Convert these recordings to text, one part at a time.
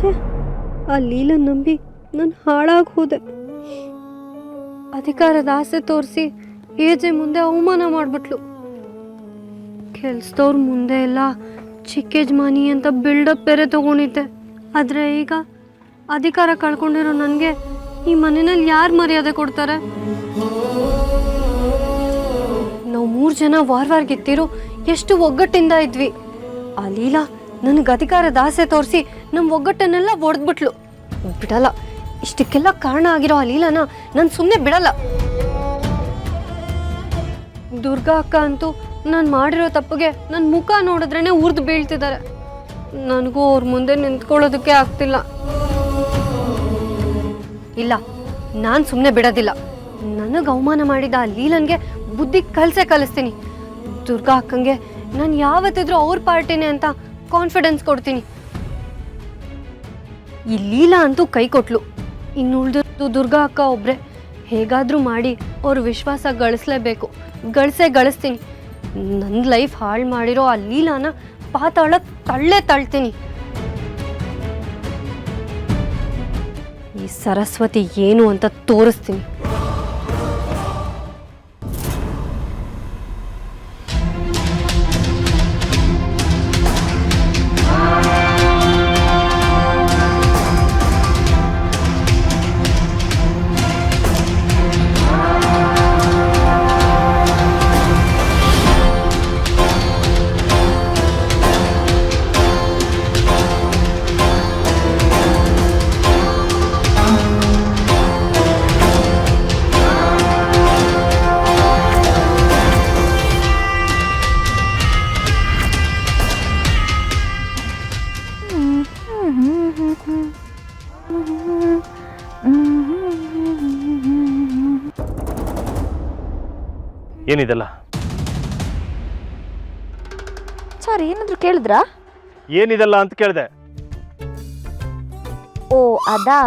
ಛೇ, ಆ ಲೀಲಾ ನಂಬಿ ನಾನು ಹಾಳಾಗಿ ಹೋದೆ. ಅಧಿಕಾರದ ಆಸೆ ತೋರಿಸಿ ಏಜೆ ಮುಂದೆ ಅವಮಾನ ಮಾಡಿಬಿಟ್ಲು. ಕೆಲ್ಸದವ್ರ ಮುಂದೆ ಎಲ್ಲ ಚಿಕ್ಕ ಯಜಮಾನಿ ಅಂತ ಬಿಲ್ಡಪ್ ಬೇರೆ ತಗೊಂಡಿದ್ದೆ. ಆದರೆ ಈಗ ಅಧಿಕಾರ ಕಳ್ಕೊಂಡಿರೋ ನನಗೆ ಈ ಮನೆಯಲ್ಲಿ ಯಾರು ಮರ್ಯಾದೆ ಕೊಡ್ತಾರೆ? ನಾವು 3 ಜನ ವಾರ್ಗಿತ್ತಿರೋ ಎಷ್ಟು ಒಗ್ಗಟ್ಟಿಂದ ಇದ್ವಿ. ಆ ಲೀಲಾ ನನಗೆ ಅಧಿಕಾರದ ಆಸೆ ತೋರಿಸಿ ನಮ್ಮ ಒಗ್ಗಟ್ಟನ್ನೆಲ್ಲ ಒಡೆದ್ಬಿಟ್ಲು. ಬಿಡಲ್ಲ, ಇಷ್ಟಕ್ಕೆಲ್ಲ ಕಾರಣ ಆಗಿರೋ ಆ ಲೀಲಾನ ನಾನು ಸುಮ್ಮನೆ ಬಿಡಲ್ಲ. ದುರ್ಗಾ ಅಕ್ಕ ಅಂತೂ ನಾನು ಮಾಡಿರೋ ತಪ್ಪಿಗೆ ನನ್ನ ಮುಖ ನೋಡಿದ್ರೇ ಉರ್ದು ಬೀಳ್ತಿದ್ದಾರೆ. ನನಗೂ ಅವ್ರ ಮುಂದೆ ನಿಂತ್ಕೊಳ್ಳೋದಕ್ಕೆ ಆಗ್ತಿಲ್ಲ. ಇಲ್ಲ, ನಾನು ಸುಮ್ಮನೆ ಬಿಡೋದಿಲ್ಲ. ನನಗೆ ಅವಮಾನ ಮಾಡಿದ ಆ ಲೀಲನ್ಗೆ ಬುದ್ಧಿ ಕಲಿಸ್ತೀನಿ. ದುರ್ಗಾ ಅಕ್ಕಂಗೆ ನಾನು ಯಾವತ್ತಿದ್ರೂ ಅವ್ರ ಪಾರ್ಟಿನೇ ಅಂತ ಕಾನ್ಫಿಡೆನ್ಸ್ ಕೊಡ್ತೀನಿ. ಈ ಲೀಲಾ ಅಂತೂ ಕೈ ಕೊಟ್ಲು. ಇನ್ನು ಉಳಿದಿದ್ದು ದುರ್ಗಾ ಅಕ್ಕ ಒಬ್ರೆ. ಹೇಗಾದರೂ ಮಾಡಿ ಅವ್ರ ವಿಶ್ವಾಸ ಗಳಿಸ್ಲೇಬೇಕು. ಗಳಿಸ್ತೀನಿ. ನನ್ನ ಲೈಫ್ ಹಾಳು ಮಾಡಿರೋ ಆ ಲೀಲಾನ ಪಾತಾಳ ತಳ್ತೀನಿ. ಈ ಸರಸ್ವತಿ ಏನು ಅಂತ ತೋರಿಸ್ತೀನಿ. ಏನಿದೆಲ್ಲ? ಸಾರಿ, ಏನಾದ್ರು ಕೇಳಿದ್ರಾ? ಏನಿದೆಲ್ಲ ಅಂತ ಕೇಳಿದೆ. ಓ ಅದಾ,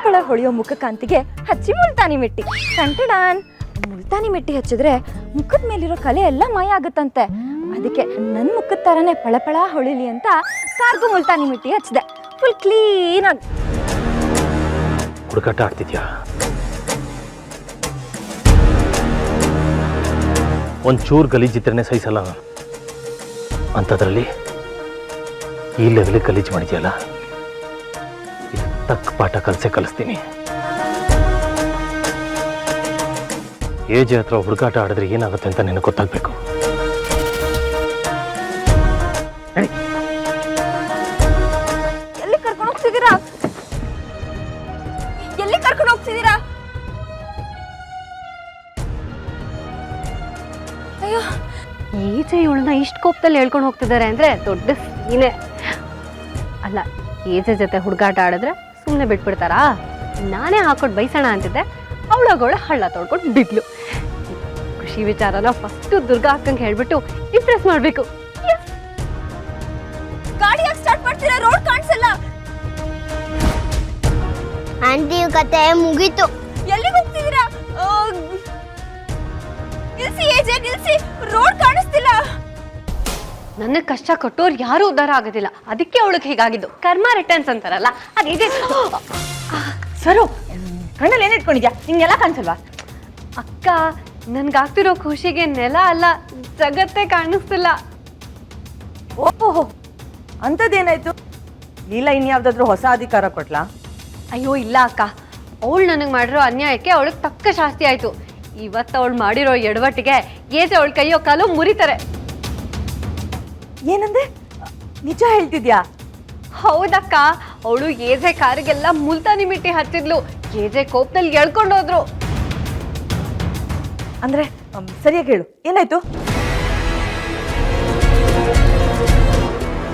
ಪಳ ಹೊಳೆಯೋ ಮುಖಕಾಂತಿಗೆ ಹಚ್ಚಿ ಮುಲ್ತಾನಿ ಮಿಟ್ಟಿ. ಕಂಟಡಾನ್. ಮುಲ್ತಾನಿ ಮಿಟ್ಟಿ ಹಚ್ಚಿದ್ರೆ ಮುಖದ ಮೇಲಿರೋ ಕಲೆ ಎಲ್ಲ ಮಾಯ ಆಗುತ್ತಂತೆ. ಅದಕ್ಕೆ ನನ್ನ ಮುಖದ ತರನೇ ಪಳಪಳ ಹೊಳಿಲಿ ಅಂತ ಕಾರ್ಗು ಮುಲ್ತಾನಿ ಮಿಟ್ಟಿ ಹಚ್ಚಿದೆ. ಫುಲ್ ಕ್ಲೀನ್ ಆಗಿ. ಹುಡುಕಾಟ ಆಗ್ತಿದ್ಯಾ? ಒಂಚೂರು ಗಲೀಜಿದ್ರೇ ಸಹಿಸಲ್ಲ ನಾನು. ಅಂಥದ್ರಲ್ಲಿ ಈ ಲೆವೆಲಿಗೆ ಗಲೀಜು ಮಾಡಿದ್ಯಲ್ಲ, ತಕ್ಕ ಪಾಠ ಕಲಿಸ್ತೀನಿ. ಏಜೆ ಹತ್ರ ಹುಡುಕಾಟ ಆಡಿದ್ರೆ ಏನಾಗುತ್ತೆ ಅಂತ ನಿನಗೆ ಗೊತ್ತಾಗಬೇಕು. ಎಲ್ಲಿ ಕರ್ಕೊಂಡು ಹೋಗ್ತಿದ್ದೀರಾ? ಅಯ್ಯೋ, ಏಜೆ ಇವಳನ್ನ ಇಷ್ಟು ಕೋಪದಲ್ಲಿ ಹೇಳ್ಕೊಂಡು ಹೋಗ್ತಿದ್ದಾರೆ ಅಂದರೆ ದೊಡ್ಡ ಸೀನೆ ಅಲ್ಲ. ಏಜೆ ಜೊತೆ ಹುಡುಗಾಟ ಆಡಿದ್ರೆ ಸುಮ್ಮನೆ ಬಿಟ್ಬಿಡ್ತಾರಾ? ನಾನೇ ಹಾಕೊಂಡು ಬೈಸೋಣ ಅಂತಿದ್ದೆ, ಅವಳಗಳು ಹಳ್ಳ ತೊಡ್ಕೊಂಡು ಬಿದ್ಲು. ಖುಷಿ ವಿಚಾರನ ಫಸ್ಟು ದುರ್ಗಾ ಅಕ್ಕಂಗೆ ಹೇಳ್ಬಿಟ್ಟು ಇಂಪ್ರೆಸ್ ಮಾಡಬೇಕು. ಗಾಡಿ ಯಾಕೆ ಸ್ಟಾರ್ಟ್ ಮಾಡ್ತೀರಾ? ರೋಡ್ ಕಾಣಿಸಲ್ಲ. ಆಂಟಿ ಕತೆ ಮುಗೀತು. ಎಲ್ಲಿಗೆ ಹೋಗ್ತಿದ್ದೀರಾ? ನಿಲ್ಸಿ ಏಜೆ, ನಿಲ್ಸಿ. ರೋಡ್ ಕಾಣಿಸ್ತಿಲ್ಲ. ನನ್ನ ಕಷ್ಟ ಕೊಟ್ಟೋರು ಯಾರೂ ಉದ್ಧಾರ ಆಗೋದಿಲ್ಲ. ಅದಕ್ಕೆ ಅವಳಿಗೆ ಹೀಗಾಗಿದ್ದು. ಕರ್ಮ ರಿಟರ್ನ್ಸ್ ಅಂತಾರಲ್ಲ, ಅದೇ. ಸರು, ಕಣ್ಣಲ್ಲಿ ಏನ್ ಇಟ್ಕೊಂಡಿದ್ಯಾ? ನಿಂಗೆಲ್ಲ ಕಾಣಿಸಲ್ವಾ? ಅಕ್ಕ, ನನ್ಗಾಗ್ತಿರೋ ಖುಷಿಗೆ ನೆಲ ಅಲ್ಲ ಜಗತ್ತೇ ಕಾಣಿಸ್ತಿಲ್ಲ. ಓಹೋ, ಅಂಥದ್ದೇನಾಯ್ತು? ಲೀಲಾ ಇನ್ಯಾವ್ದಾದ್ರು ಹೊಸ ಅಧಿಕಾರ ಕೊಟ್ಲಾ? ಅಯ್ಯೋ ಇಲ್ಲ ಅಕ್ಕ, ಅವಳು ನನಗೆ ಮಾಡಿರೋ ಅನ್ಯಾಯಕ್ಕೆ ಅವಳಿಗೆ ತಕ್ಕ ಶಾಸ್ತಿ ಆಯ್ತು. ಇವತ್ತು ಅವಳು ಮಾಡಿರೋ ಎಡವಟ್ಟಿಗೆ ಏಜೆ ಅವಳ ಕೈಯೋ ಕಾಲು ಮುರಿತಾರೆ. ಏನಂದೆ? ನಿಜ ಹೇಳ್ತಿದ್ಯಾ? ಹೌದಕ್ಕ, ಅವಳು ಏಜೆ ಕಾರಿಗೆಲ್ಲ ಮುಲ್ತಾನಿ ಮಿಟ್ಟಿ ಹಚ್ಚಿದ್ಲು. ಏಜೆ ಕೋಪದಲ್ಲಿ ಎಳ್ಕೊಂಡೋದ್ರು. ಅಂದ್ರೆ ಸರಿಯಾಗಿ ಹೇಳು, ಏನಾಯ್ತು?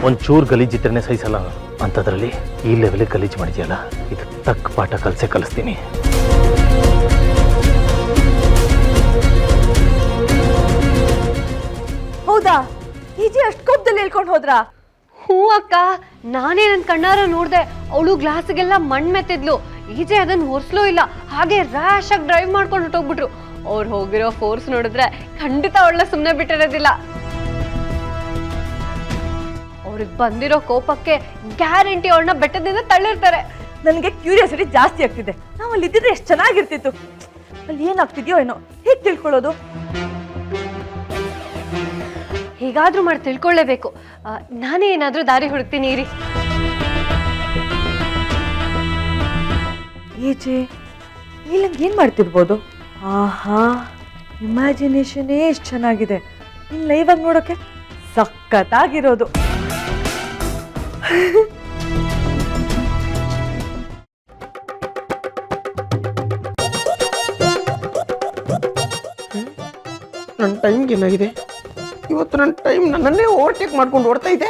ಒಂಚೂರು ಗಲೀಜಿದ್ರೇ ಸಹಿಸಲ್ಲ ನಾನು. ಅಂಥದ್ರಲ್ಲಿ ಈ ಲೆವೆಲಿಗೆ ಗಲೀಜು ಮಾಡಿದ್ಯಲ್ಲ, ಇದು ತಕ್ಕ ಪಾಠ ಕಲಿಸ್ತೀನಿ. ಹೌದಾ? ಈಜಿ ಅಷ್ಟು ಕೋಪದಲ್ಲಿ ಹೇಳ್ಕೊಂಡು ಹೋದ್ರಾ? ಹ್ಞೂ ಅಕ್ಕ, ನಾನೇ ನನ್ನ ಕಣ್ಣಾರ ನೋಡ್ದೆ. ಅವಳು ಗ್ಲಾಸ್ಗೆಲ್ಲ ಮಣ್ಣು ಮೆತ್ತಿದ್ಲು. ಈಜೆ ಅದನ್ನ ಒರ್ಸ್ಲೂ ಇಲ್ಲ, ಹಾಗೆ ರ್ಯಾಶ್ ಆಗಿ ಡ್ರೈವ್ ಮಾಡ್ಕೊಂಡು ಹೊಟ್ಟೋಗ್ಬಿಟ್ರು. ಅವ್ರು ಹೋಗಿರೋ ಫೋರ್ಸ್ ನೋಡಿದ್ರೆ ಖಂಡಿತ ಅವಳನ್ನ ಸುಮ್ಮನೆ ಬಿಟ್ಟಿರೋದಿಲ್ಲ. ಅವ್ರಿಗೆ ಬಂದಿರೋ ಕೋಪಕ್ಕೆ ಗ್ಯಾರಂಟಿ ಅವ್ರನ್ನ ಬೆಟ್ಟದಿಂದ ತಳ್ಳಿರ್ತಾರೆ. ನನಗೆ ಕ್ಯೂರಿಯಾಸಿಟಿ ಜಾಸ್ತಿ ಆಗ್ತಿದೆ. ನಾವು ಅಲ್ಲಿ ಇದ್ದಿದ್ರೆ ಎಷ್ಟು ಚೆನ್ನಾಗಿರ್ತಿತ್ತು. ಅಲ್ಲಿ ಏನಾಗ್ತಿದ್ಯೋ ಏನೋ, ಹೇಗೆ ತಿಳ್ಕೊಳ್ಳೋದು? ಹೇಗಾದ್ರೂ ಮಾಡಿ ತಿಳ್ಕೊಳ್ಳೇಬೇಕು. ನಾನೇ ಏನಾದ್ರೂ ದಾರಿ ಹುಡುಕ್ತೀನಿ ಇರಿ. ಈಚೆ ನೀಲಂಗೆ ಏನ್ ಮಾಡ್ತಿರ್ಬೋದು? ಆಹಾ, ಇಮ್ಯಾಜಿನೇಷನೇ ಎಷ್ಟು ಚೆನ್ನಾಗಿದೆ. ಇನ್ ಲೈವ್ ಆಗಿ ನೋಡೋಕೆ ಸಖತ್ತಾಗಿರೋದು. ನನ್ನ ಟೈಮ್ಗೆ ಏನಾಗಿದೆ ಇವತ್ತು? ನನ್ನ ಟೈಮ್ ನನ್ನನ್ನೇ ಓವರ್ಟೇಕ್ ಮಾಡ್ಕೊಂಡು ಓಡ್ತಾ ಇದೆ.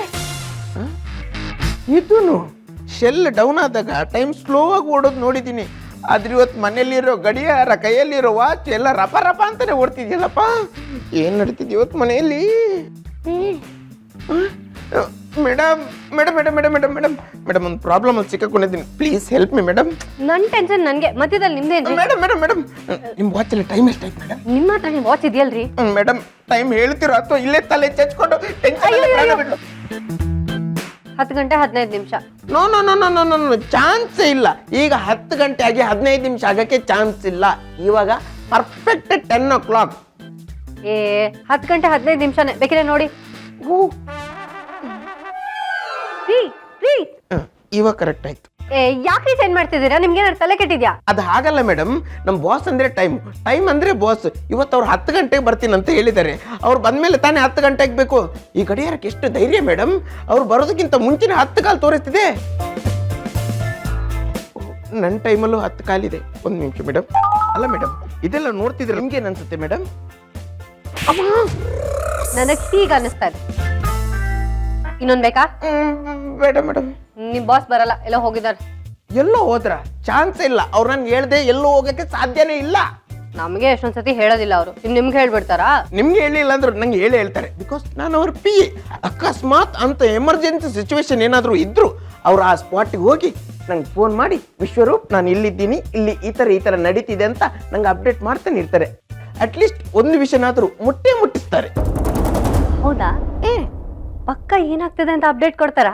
ಇದೂ ಶೆಲ್ ಡೌನ್ ಆದಾಗ ಟೈಮ್ ಸ್ಲೋ ಆಗಿ ಓಡೋದು ನೋಡಿದ್ದೀನಿ. ಆದ್ರೆ ಇವತ್ತು ಮನೆಯಲ್ಲಿರೋ ಗಡಿಯಾರ, ಕೈಯಲ್ಲಿರೋ ವಾಚ್ ಎಲ್ಲ ರಪ ರಪ ಅಂತಾನೆ ಓಡ್ತಿದ್ಯಲ್ಲಪ್ಪ. ಏನು ನಡೀತಿದ್ಯ ಇವತ್ತು ಮನೆಯಲ್ಲಿ? Madam madam madam madam madam madam madam ಒಂದು ಪ್ರಾಬ್ಲಮ್ ಅಲ್ಲಿ ಸಿಕ್ಕಾಕೊಂಡಿದ್ದೀನಿ. Please help me madam. ನನ್ ಟೆನ್ಷನ್ ನನ್ಗೆ, ಮಧ್ಯದಲ್ಲಿ ನಿಮ್ದೇನ್ರಿ? ಮೇಡಮ್ ಮೇಡಮ್ ಮೇಡಮ್ ನಿಮ್ಮ ವಾಚಲ್ಲಿ ಟೈಮ್ ಎಷ್ಟಾಯ್ತು ಮೇಡಮ್? ನಿಮ್ಮ ಹತ್ರ ನಿಮ್ ವಾಚ್ ಇದೆಯಲ್ರಿ? ಮೇಡಮ್ ಟೈಮ್ ಹೇಳ್ತಿರೋ ಅಥವಾ ಇಲ್ಲೇ ತಲೆ ಚಚ್ಕೊಂಡು ಟೆನ್ಷನ್ 10 ಗಂಟೆ 15 ನಿಮಿಷ. No no no no no no ಚಾನ್ಸೇ ಇಲ್ಲ. ಈಗ 10 ಗಂಟೆ ಆಗಿ 15 ನಿಮಿಷ ಆಗಕ್ಕೆ ಚಾನ್ಸ್ ಇಲ್ಲ. ಇವಾಗ ಪರ್ಫೆಕ್ಟ್ 10 o'clock. 10 ಗಂಟೆ 15 ನಿಮಿಷನೇ, ಬೇಕಿದ್ರೆ ನೋಡಿ. ಇವಾಗ ಕರೆಕ್ಟ್ ಆಯ್ತು. ಯಾಕ್ರಿ ಚೇಂಜ್ ಮಾಡ್ತಿದ್ದೀರಾ? ನಿಮ್ಗೆ ಏನಾದ್ರು ತಲೆ ಕೆಟ್ಟಿದ್ಯಾ? ಅದು ಹಾಗಲ್ಲ ಮೇಡಮ್, ನಮ್ಮ ಬಾಸ್ ಅಂದ್ರೆ ಟೈಮ್, ಟೈಮ್ ಅಂದ್ರೆ ಬಾಸ್. ಇವತ್ತು ಅವ್ರು 10 ಗಂಟೆಗೆ ಬರ್ತೀನಿ ಅಂತ ಹೇಳಿದ್ದಾರೆ. ಅವ್ರು ಬಂದ್ಮೇಲೆ ತಾನೇ 10 ಗಂಟೆಗೆ ಬೇಕು. ಈ ಗಡಿಯಾರಕ್ಕೆ ಎಷ್ಟು ಧೈರ್ಯ ಮೇಡಮ್. ಅವ್ರು ಬರೋದಕ್ಕಿಂತ ಮುಂಚಿನ 10 ಕಾಲು ತೋರಿಸ್ತಿದೆ. ನನ್ನ ಟೈಮಲ್ಲೂ 10 ಕಾಲಿದೆ. ಒಂದು ನಿಮಿಷ ಮೇಡಮ್. ಅಲ್ಲ ಮೇಡಮ್, ಇದೆಲ್ಲ ನೋಡ್ತಿದ್ರೆ ನಿಮ್ಗೆ ಏನು ಅನ್ಸುತ್ತೆ ಮೇಡಮ್? ನನಗ್ ಈಗ ಅನಿಸ್ತಾ ಇದೆ. ಇನ್ನೊಂದ್ ಬೇಕಾ? ಬೇಡ ಮೇಡಮ್. ನಿಮ್ ಬಾಸ್ ಬರಲ್ಲ, ಎಲ್ಲೋ ಹೋಗಿದ್ದಾರೆ. ಎಲ್ಲೋ ಹೋದ್ರ? ಚಾನ್ಸ್ ಇಲ್ಲ. ಅವ್ರು ನನ್ಗೆ ಹೇಳ್ದೆ ಎಲ್ಲೋ ಹೋಗಕ್ಕೆ ಸಾಧ್ಯನೇ ಇಲ್ಲ. ನಮ್ಗೆ ಎಷ್ಟೊಂದ್ಸತಿ ಹೇಳೋದಿಲ್ಲ ಅವರು. ನಿಮ್ಗೆ ಹೇಳ್ಬಿಡ್ತಾರಾ? ನಿಮ್ಗೆ ಹೇಳಿಲ್ಲ ಅಂದ್ರೆ ನಂಗೆ ಹೇಳ್ತಾರೆ. ಬಿಕಾಸ್ ನಾನು ಅವ್ರ ಪಿ ಎ. ಅಕಸ್ಮಾತ್ ಅಂತ ಎಮರ್ಜೆನ್ಸಿ ಸಿಚುವೇಶನ್ ಏನಾದರೂ ಇದ್ರು ಅವ್ರು ಆ ಸ್ಪಾಟಿಗೆ ಹೋಗಿ ನಂಗೆ ಫೋನ್ ಮಾಡಿ, ವಿಶ್ವರೂಪ್ ನಾನು ಇಲ್ಲಿದ್ದೀನಿ, ಇಲ್ಲಿ ಈ ಥರ ನಡೀತಿದೆ ಅಂತ ನಂಗೆ ಅಪ್ಡೇಟ್ ಮಾಡ್ತಾನೆ ಇರ್ತಾರೆ. ಅಟ್ಲೀಸ್ಟ್ ಒಂದು ವಿಷಯನಾದರೂ ಮುಟ್ಟಿಸ್ತಾರೆ. ಹೌದಾ? ಪಕ್ಕ ಏನಾಗ್ತದೆ ಅಂತ ಅಪ್ಡೇಟ್ ಕೊಡ್ತಾರಾ?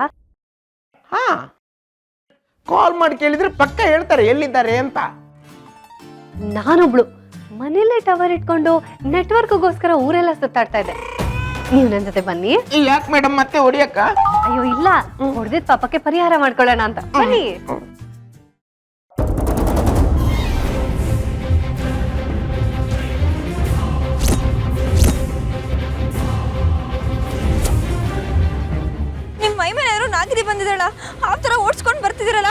ಹಾ, ಕಾಲ್ ಮಾಡಿ ಕೇಳಿದ್ರೆ ಪಕ್ಕ ಹೇಳ್ತಾರೆ ಎಲ್ಲಿದ್ದಾರೆ ಅಂತ. ನಾನೊಬ್ಳು ಮನೇಲೆ ಟವರ್ ಇಟ್ಕೊಂಡು ನೆಟ್ವರ್ಕ್ಗೋಸ್ಕರ ಊರೆಲ್ಲ ಸುತ್ತಾಡ್ತಾ ಇದ್ದೆ. ನೀವು ನನ್ನ ಜೊತೆ ಬನ್ನಿ. ಯಾಕೆ ಮೇಡಮ್ ಮತ್ತೆ ಹೊಡಿಯಕ್ಕ? ಅಯ್ಯೋ ಇಲ್ಲ, ಹೊಡೆದಿದ್ ಪಾಪಕ್ಕೆ ಪರಿಹಾರ ಮಾಡ್ಕೊಳ್ಳೋಣ ಅಂತ. ಬನ್ನಿ. ನಿಮ್ಮ ಮೈ ಮೇಲೆ ಯಾರೋ ನಾಗಿರಿ ಬಂದಿದ್ದಾಳ, ಆ ಥರ ಓಡಿಸ್ಕೊಂಡು ಬರ್ತಿದ್ದೀರಲ್ಲ.